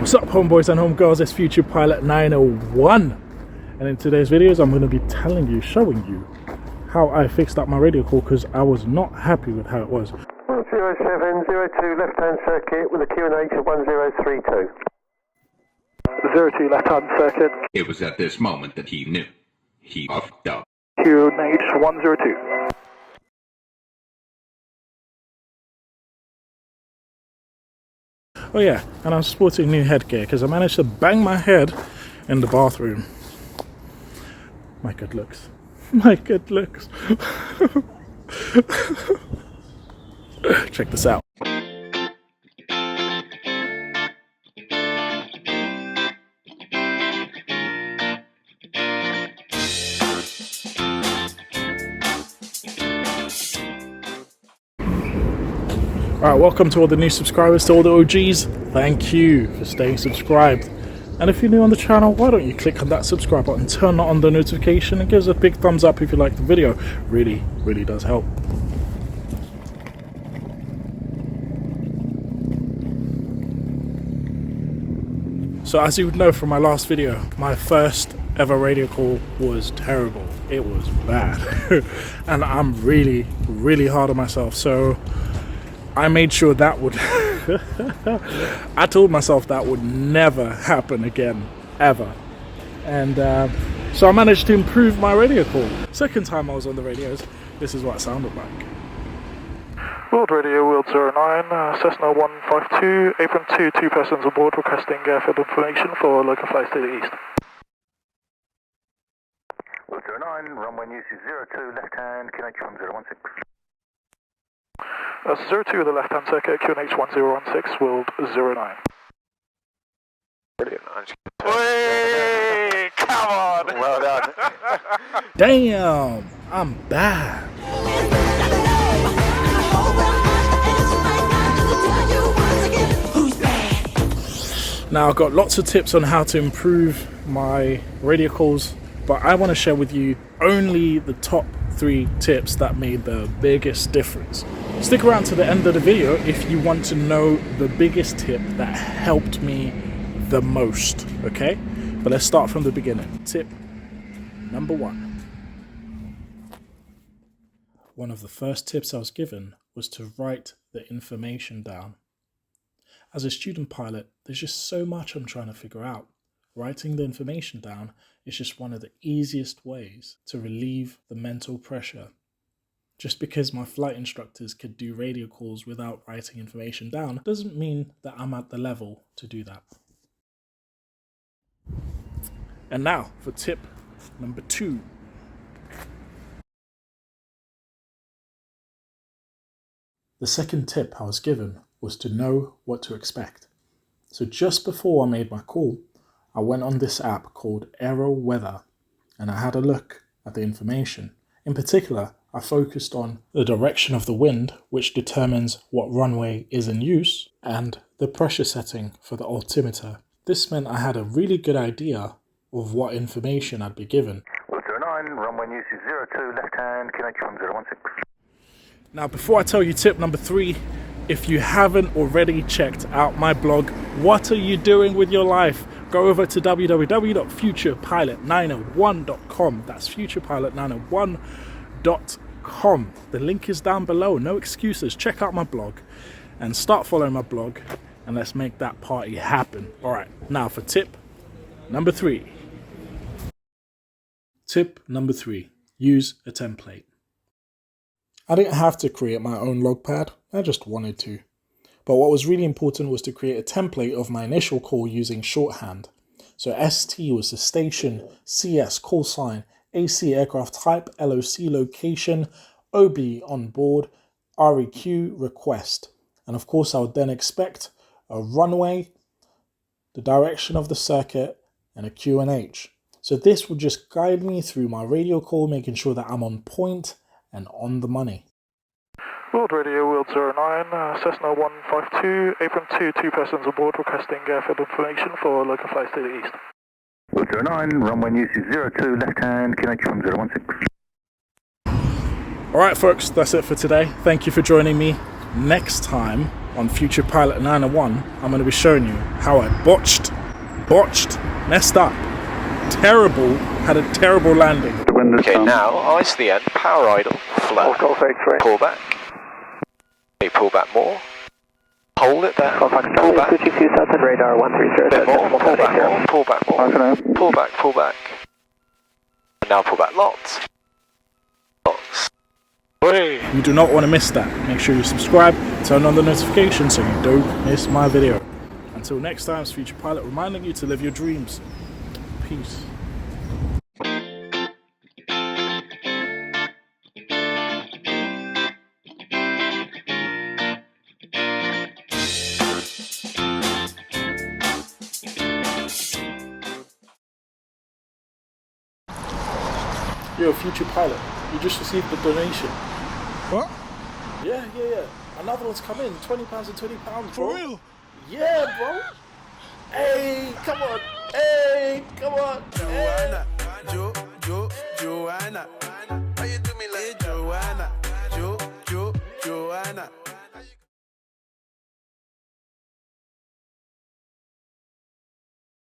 What's up, homeboys and homegirls? It's Future Pilot 901, and in today's videos I'm going to be showing you how I fixed up my radio call because I was not happy with how it was. 0702 left-hand circuit with a QNH of 1032. 02 left-hand circuit. It was at this moment that he knew. He fucked up. QNH 102. Oh yeah, and I'm sporting new headgear because I managed to bang my head in the bathroom. My good looks. My good looks. Check this out. Alright, welcome to all the new subscribers, to all the OGs. Thank you for staying subscribed. And if you're new on the channel, why don't you click on that subscribe button, turn on the notification, and give us a big thumbs up if you like the video. Really does help. So as you would know from my last video, my first ever radio call was terrible. It was bad. And I'm really hard on myself. So I made sure that would I told myself that would never happen again, ever. And so I managed to improve my radio call. Second time I was on the radios, this is what it sounded like. World Radio, World 09, Cessna 152, apron 2, 2 persons aboard requesting airfield information for local flights to the east. World 09, runway news is 02 left-hand, QNH 1016. 02 with the left-hand circuit, QNH 1016, World 09. Brilliant. Wait, come on! Well done. Damn, I'm bad. Now I've got lots of tips on how to improve my radio calls, but I want to share with you only the top 3 tips that made the biggest difference. Stick around to the end of the video if you want to know the biggest tip that helped me the most, okay? But let's start from the beginning. Tip number 1. One of the first tips I was given was to write the information down. As a student pilot, there's just so much I'm trying to figure out. Writing the information down is just one of the easiest ways to relieve the mental pressure. Just because my flight instructors could do radio calls without writing information down doesn't mean that I'm at the level to do that. And now for tip number 2. The second tip I was given was to know what to expect. So just before I made my call, I went on this app called Aero Weather and I had a look at the information. In particular, I focused on the direction of the wind, which determines what runway is in use, and the pressure setting for the altimeter. This meant I had a really good idea of what information I'd be given. 09, runway news is 02 left-hand, QNH 1016. Now, before I tell you tip number 3, if you haven't already checked out my blog, what are you doing with your life? Go over to www.futurepilot901.com. That's futurepilot901.com. The link is down below. No excuses. Check out my blog and start following my blog, and let's make that party happen. All right, now for tip number 3. Tip number 3, use a template. I didn't have to create my own log pad, I just wanted to. But what was really important was to create a template of my initial call using shorthand. So ST was the station, CS call sign, AC aircraft type, LOC location, OB on board, REQ request. And of course I would then expect a runway, the direction of the circuit, and a QNH. So this would just guide me through my radio call, making sure that I'm on point and on the money. World Radio, World 09, Cessna 152, apron 2, 2 persons aboard requesting airfield information for local flights to the east. World 09, runway news is 02 left-hand, QNH 1016. Alright folks, that's it for today. Thank you for joining me. Next time, on Future Pilot 901, I'm going to be showing you how I botched, messed up, had a terrible landing. Okay, now ice the end, power idle, flat, pull back. Okay, pull back more. Hold it there, pull back. Radar 130. Bit more, pull back more, pull back more. Pull back, pull back. And now pull back lots. Lots. You do not want to miss that. Make sure you subscribe, turn on the notifications so you don't miss my video. Until next time, it's Future Pilot reminding you to live your dreams. Peace. Yo, Future Pilot, you just received the donation. What? Yeah. Another one's come in, £20 and £20, bro. For real? Yeah, bro. Hey, come on. Hey, come on. Hey. Joanna.